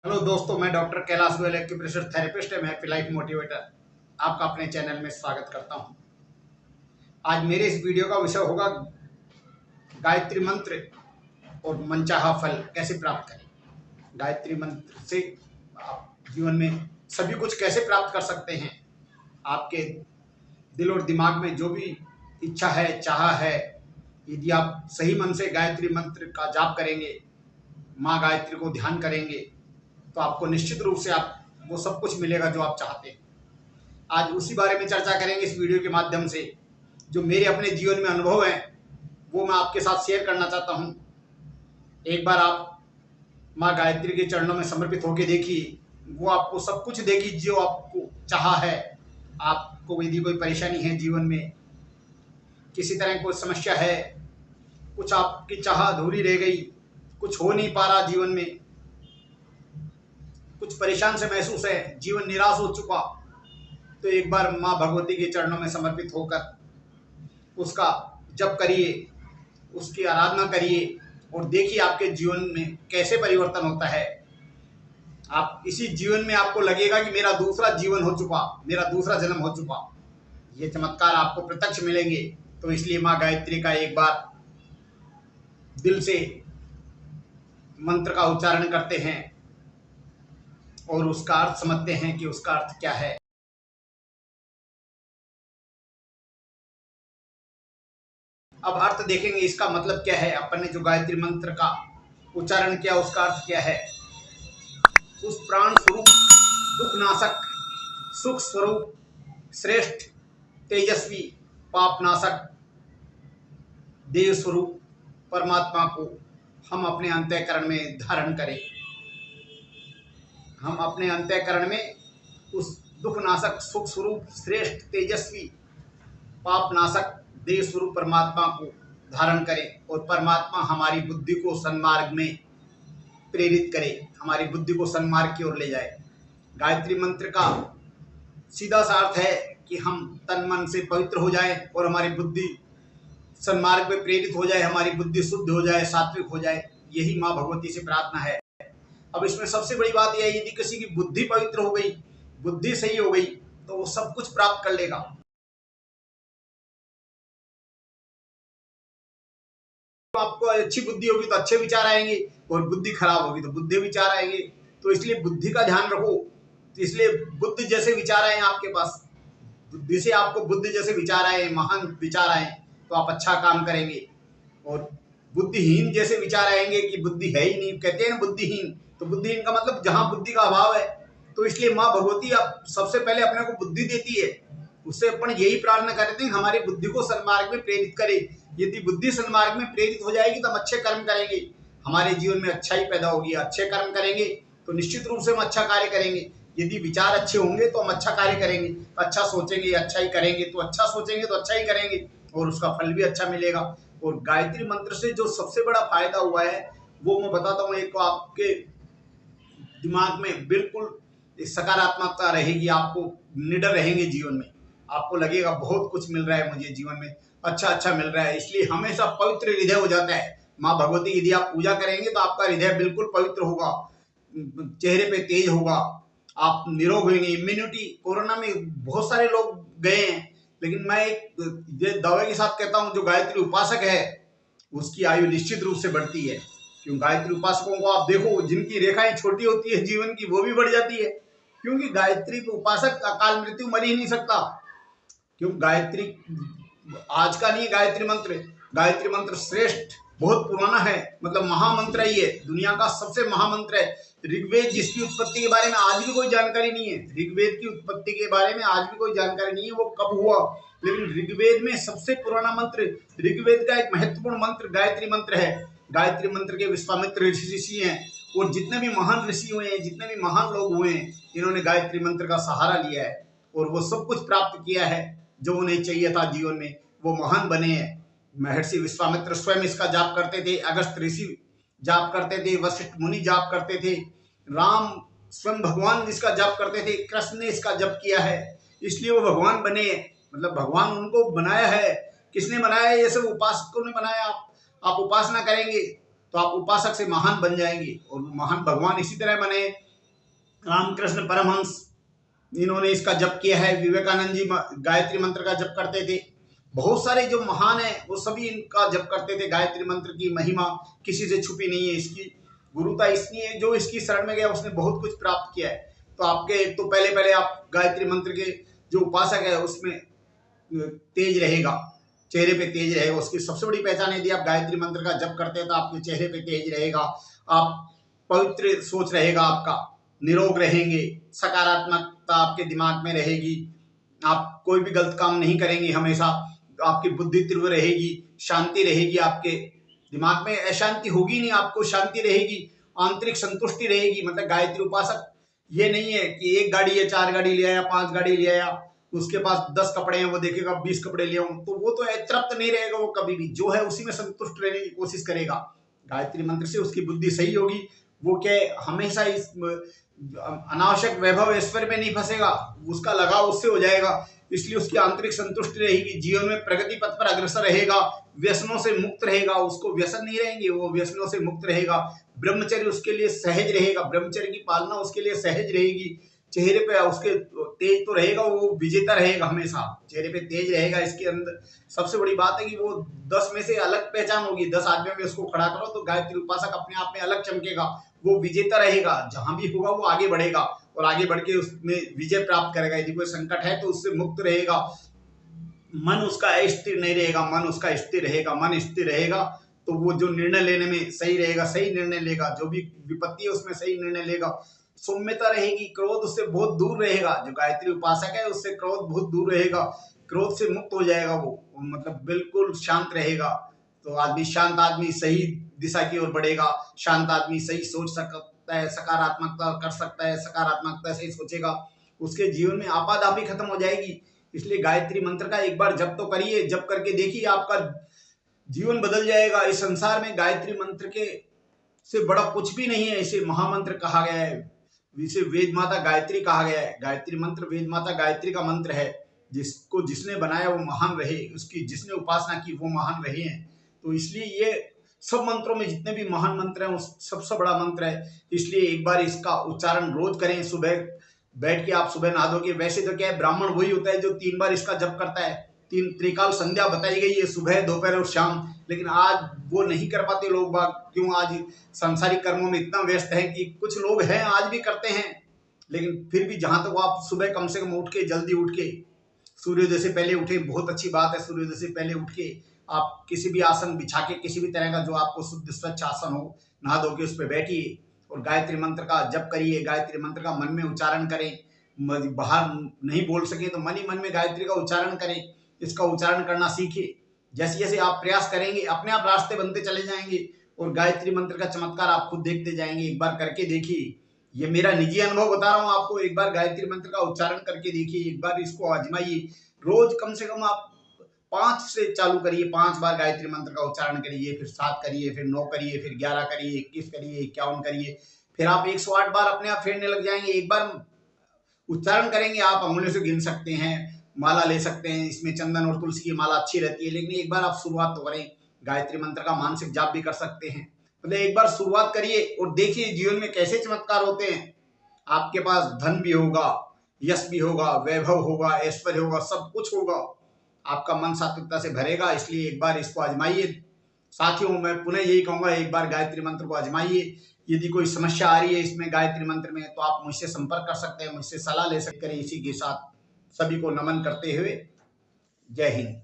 Hello दोस्तों, मैं doctor Kailash Goyal, acupressure therapist एवं हैप्पी लाइफ मोटिवेटर आपका अपने चैनल में स्वागत करता हूं। आज मेरे इस वीडियो का विषय होगा गायत्री मंत्र और मनचाहा फल कैसे प्राप्त करें। गायत्री मंत्र से आप जीवन में सभी कुछ कैसे प्राप्त कर सकते हैं। आपके दिल और दिमाग में जो भी इच्छा है, चाह है, यदि आप सही मन से गायत्री मंत्र का जाप करेंगे, माँ गायत्री को ध्यान करेंगे, तो आपको निश्चित रूप से आप वो सब कुछ मिलेगा जो आप चाहते हैं। आज उसी बारे में चर्चा करेंगे इस वीडियो के माध्यम से। जो मेरे अपने जीवन में अनुभव हैं वो मैं आपके साथ शेयर करना चाहता हूँ। एक बार आप माँ गायत्री के चरणों में समर्पित होकर देखिए, वो आपको सब कुछ देगी जो आपको चाहा है। आपको यदि कोई परेशानी है जीवन में, किसी तरह की कोई समस्या है, कुछ आपकी चाह अधूरी रह गई, कुछ हो नहीं पा रहा जीवन में, कुछ परेशान से महसूस है, जीवन निराश हो चुका, तो एक बार माँ भगवती के चरणों में समर्पित होकर उसका जप करिए, उसकी आराधना करिए और देखिए आपके जीवन में कैसे परिवर्तन होता है। आप इसी जीवन में आपको लगेगा कि मेरा दूसरा जीवन हो चुका, मेरा दूसरा जन्म हो चुका। ये चमत्कार आपको प्रत्यक्ष मिलेंगे। तो इसलिए माँ गायत्री का एक बार दिल से मंत्र का उच्चारण करते हैं और उसका अर्थ समझते हैं कि उसका अर्थ क्या है। अब अर्थ देखेंगे, इसका मतलब क्या है। अपन ने जो गायत्री मंत्र का उच्चारण किया उसका अर्थ क्या है। उस प्राण स्वरूप, दुख नाशक, सुख स्वरूप, श्रेष्ठ, तेजस्वी, पाप नाशक, देव स्वरूप परमात्मा को हम अपने अंतःकरण में धारण करें। हम अपने अंतःकरण में उस दुख नाशक, सुख स्वरूप, श्रेष्ठ, तेजस्वी, पाप नाशक, देव स्वरूप परमात्मा को धारण करें और परमात्मा हमारी बुद्धि को सन्मार्ग में प्रेरित करे, हमारी बुद्धि को सन्मार्ग की ओर ले जाए। गायत्री मंत्र का सीधा सा अर्थ है कि हम तन मन से पवित्र हो जाए और हमारी बुद्धि सन्मार्ग में प्रेरित हो जाए, हमारी बुद्धि शुद्ध हो जाए, सात्विक हो जाए। यही माँ भगवती से प्रार्थना है। अब इसमें सबसे बड़ी बात यह है, यदि किसी की बुद्धि पवित्र हो गई, बुद्धि सही हो गई, तो वो सब कुछ प्राप्त कर लेगा। आपको अच्छी बुद्धि होगी तो अच्छे विचार आएंगे और बुद्धि खराब होगी तो बुद्धि विचार आएंगे। तो इसलिए बुद्धि का ध्यान रखो। तो इसलिए बुद्धि जैसे विचार आए आपके पास, बुद्धि से आपको बुद्धि जैसे विचार आए, महान विचार आए, तो आप अच्छा काम करेंगे। और बुद्धिहीन जैसे विचार आएंगे कि बुद्धि है ही नहीं, कहते हैं बुद्धिहीन, तो बुद्धिहीन का मतलब जहां बुद्धि का अभाव है। तो इसलिए माँ भगवती आप सबसे पहले अपने को बुद्धि देती है, उससे अपन यही प्रार्थना करते हैं हमारी बुद्धि को सन्मार्ग में प्रेरित करे। यदि बुद्धि सन्मार्ग में प्रेरित हो जाएगी तो हम अच्छे कर्म करेंगे, हमारे जीवन में अच्छाई पैदा होगी। अच्छे कर्म करेंगे तो निश्चित रूप से हम अच्छा कार्य करेंगे। यदि विचार अच्छे होंगे तो हम अच्छा कार्य करेंगे, अच्छा सोचेंगे, अच्छा ही करेंगे, तो अच्छा सोचेंगे तो अच्छा ही करेंगे और उसका फल भी अच्छा मिलेगा। और गायत्री मंत्र से जो सबसे बड़ा फायदा हुआ है वो मैं बताता हूँ। एक तो आपके दिमाग में बिल्कुल सकारात्मकता रहेगी, आपको निडर रहेंगे जीवन में, आपको लगेगा बहुत कुछ मिल रहा है मुझे जीवन में, अच्छा अच्छा मिल रहा है। इसलिए हमेशा पवित्र हृदय हो जाता है। माँ भगवती यदि आप पूजा करेंगे तो आपका हृदय बिल्कुल पवित्र होगा, चेहरे पे तेज होगा, आप निरोग होंगे। इम्यूनिटी, कोरोना में बहुत सारे लोग गए हैं, लेकिन मैं एक दावे के साथ कहता हूँ, जो गायत्री उपासक है उसकी आयु निश्चित रूप से बढ़ती है। क्यों, गायत्री उपासकों को आप देखो, जिनकी रेखाएं छोटी होती है जीवन की, वो भी बढ़ जाती है। क्योंकि गायत्री के उपासक अकाल मृत्यु मर ही नहीं सकता। क्यों, गायत्री आज का नहीं, गायत्री मंत्र श्रेष्ठ, बहुत पुराना है, मतलब महामंत्र ही है, दुनिया का सबसे महामंत्र है। ऋग्वेद, जिसकी उत्पत्ति के बारे में आज भी कोई जानकारी नहीं है, ऋग्वेद की उत्पत्ति के बारे में आज भी कोई जानकारी नहीं है, वो कब हुआ, लेकिन ऋग्वेद में सबसे पुराना मंत्र, ऋग्वेद का एक महत्वपूर्ण मंत्र गायत्री मंत्र है। गायत्री मंत्र के विश्वामित्र ऋषि हैं, और जितने भी महान ऋषि हुए हैं, जितने भी महान लोग हुए हैं, इन्होंने गायत्री मंत्र का सहारा लिया है और वो सब कुछ प्राप्त किया है जो उन्हें चाहिए था जीवन में, वो महान बने हैं। महर्षि विश्वामित्र स्वयं इसका जाप करते थे, अगस्त ऋषि जाप करते थे, वशिष्ठ मुनि जाप करते थे, राम स्वयं भगवान इसका जाप करते थे, कृष्ण ने इसका जप किया है, इसलिए वो भगवान बने। मतलब भगवान उनको बनाया है। किसने बनाया है? ये सब उपासकों ने बनाया। आप उपासना करेंगे तो आप उपासक से महान बन जाएंगे और महान भगवान इसी तरह बने। रामकृष्ण परमहंस, इन्होंने इसका जप किया है। विवेकानंद जी गायत्री मंत्र का जप करते थे। बहुत सारे जो महान है वो सभी इनका जप करते थे। गायत्री मंत्र की महिमा किसी से छुपी नहीं है। इसकी गुरुता इसलिए है, जो इसकी शरण में गया उसने बहुत कुछ प्राप्त किया है। तो आपके एक तो पहले पहले आप गायत्री मंत्र के जो उपासक है उसमें तेज रहेगा, चेहरे पे तेज रहेगा। उसकी सबसे बड़ी पहचान यदि आप गायत्री मंत्र का जप करते हैं तो आपके चेहरे पे तेज रहेगा, आप पवित्र सोच रहेगा, आपका निरोग रहेंगे, सकारात्मकता आपके दिमाग में रहेगी, आप कोई भी गलत काम नहीं करेंगे हमेशा, आपकी बुद्धि तीव्र रहेगी, शांति रहेगी, आपके दिमाग में अशांति होगी नहीं, आपको शांति रहेगी, आंतरिक संतुष्टि रहेगी। मतलब गायत्री उपासक ये नहीं है कि एक गाड़ी है, 4 गाड़ी ले आया, 5 गाड़ी ले आया, उसके पास 10 कपड़े हैं, वो देखेगा 20 कपड़े ले आऊं, तो वो तो तृप्त नहीं रहेगा। वो कभी भी जो है उसी में संतुष्ट रहने की कोशिश करेगा। गायत्री मंत्र से उसकी बुद्धि सही होगी, वो क्या हमेशा इस अनावश्यक वैभव ऐश्वर्य में नहीं फंसेगा, उसका लगाव उससे हो जाएगा, इसलिए उसकी आंतरिक संतुष्टि रहेगी, जीवन में प्रगति पथ पर अग्रसर रहेगा, व्यसनों से मुक्त रहेगा, उसको व्यसन नहीं रहेंगे, वो व्यसनों से मुक्त रहेगा, ब्रह्मचर्य उसके लिए सहज रहेगा, ब्रह्मचर्य की पालना उसके लिए सहज रहेगी, चेहरे पे उसके तेज तो रहेगा, वो विजेता रहेगा, हमेशा चेहरे पे तेज रहेगा। इसके अंदर सबसे बड़ी बात है कि वो 10 में से अलग पहचान होगी। 10 आदमियों में उसको खड़ा करो तो गायत्री उपासक अपने आप में अलग चमकेगा, वो विजेता रहेगा, जहां भी होगा वो आगे बढ़ेगा और आगे बढ़ के उसमें विजय प्राप्त करेगा। यदि कोई संकट है तो उससे मुक्त रहेगा, मन उसका अस्थिर नहीं रहेगा, मन उसका स्थिर रहेगा। मन स्थिर रहेगा तो वो जो निर्णय लेने में सही रहेगा, सही निर्णय लेगा, जो भी विपत्ति है उसमें सही निर्णय लेगा, सौम्यता रहेगी, क्रोध उससे बहुत दूर रहेगा। जो गायत्री उपासक है उससे क्रोध बहुत दूर रहेगा, क्रोध से मुक्त हो जाएगा, वो मतलब बिल्कुल शांत रहेगा। तो आदमी शांत आदमी सही दिशा की ओर बढ़ेगा, शांत आदमी सही सोच सकता है, सकारात्मकता कर सकता है, सकारात्मकता से सोचेगा, उसके जीवन में आपाधापी खत्म हो जाएगी। इसलिए गायत्री मंत्र का एक बार जप तो करिए, जप करके देखिए, आपका जीवन बदल जाएगा। इस संसार में गायत्री मंत्र के से बड़ा कुछ भी नहीं है। इसे महामंत्र कहा गया है, इसे वेद माता गायत्री कहा गया है। गायत्री मंत्र वेद माता गायत्री का मंत्र है। जिसको जिसने बनाया वो महान रहे, उसकी जिसने उपासना की वो महान रहे हैं। तो इसलिए ये सब मंत्रों में जितने भी महान मंत्र हैं, सबसे बड़ा मंत्र है। इसलिए एक बार इसका उच्चारण रोज करें। सुबह बैठ के आप सुबह नहा धो के, वैसे तो क्या है, ब्राह्मण वही होता है जो 3 बार इसका जप करता है। 3 त्रिकाल संध्या बताई गई है, सुबह, दोपहर और शाम। लेकिन आज वो नहीं कर पाते लोग बाग। क्यों? आज सांसारिक कर्मों में इतना व्यस्त है कि कुछ लोग हैं आज भी करते हैं, लेकिन फिर भी जहां तक आप सुबह कम से कम उठ के, जल्दी उठ के, सूर्योदय से पहले उठे, बहुत अच्छी बात है। सूर्योदय से पहले उठ के आप किसी भी आसन बिछा के, किसी भी तरह का जो आपको शुद्ध स्वच्छ आसन हो, नहा धो के उस पर बैठिए और गायत्री मंत्र का जप करिए। गायत्री मंत्र का मन में उच्चारण करें, बाहर नहीं बोल सके तो मन ही मन में गायत्री का उच्चारण करें। इसका उच्चारण करना सीखिए। जैसे जैसे आप प्रयास करेंगे अपने आप रास्ते बनते चले जाएंगे और गायत्री मंत्र का चमत्कार आप खुद देखते जाएंगे। एक बार करके देखिए, ये मेरा निजी अनुभव बता रहा हूँ आपको। एक बार गायत्री मंत्र का उच्चारण करके देखिए, एक बार इसको आजमाइए। रोज कम से कम आप 5 से चालू करिए, 5 बार गायत्री मंत्र का उच्चारण करिए, फिर 7 करिए, फिर 9 करिए, फिर 11 करिए, 21 करिए, 51 करिए, फिर आप 108 बार अपने आप फेरने लग जाएंगे। एक बार उच्चारण करेंगे, आप अंगुलियों से गिन सकते हैं, माला ले सकते हैं, इसमें चंदन और तुलसी की माला अच्छी रहती है। लेकिन एक बार आप शुरुआत तो करें। गायत्री मंत्र का मानसिक जाप भी कर सकते हैं। मतलब एक बार शुरुआत करिए और देखिए जीवन में कैसे चमत्कार होते हैं। आपके पास धन भी होगा, यश भी होगा, वैभव होगा, ऐश्वर्य होगा, सब कुछ होगा। आपका मन सात्विकता से भरेगा। इसलिए एक बार इसको आजमाइए। साथियों, मैं पुनः यही कहूंगा, एक बार गायत्री मंत्र को आजमाइए। यदि कोई समस्या आ रही है इसमें गायत्री मंत्र में, तो आप मुझसे संपर्क कर सकते हैं, मुझसे सलाह ले सकते हैं। इसी के साथ सभी को नमन करते हुए, जय हिंद।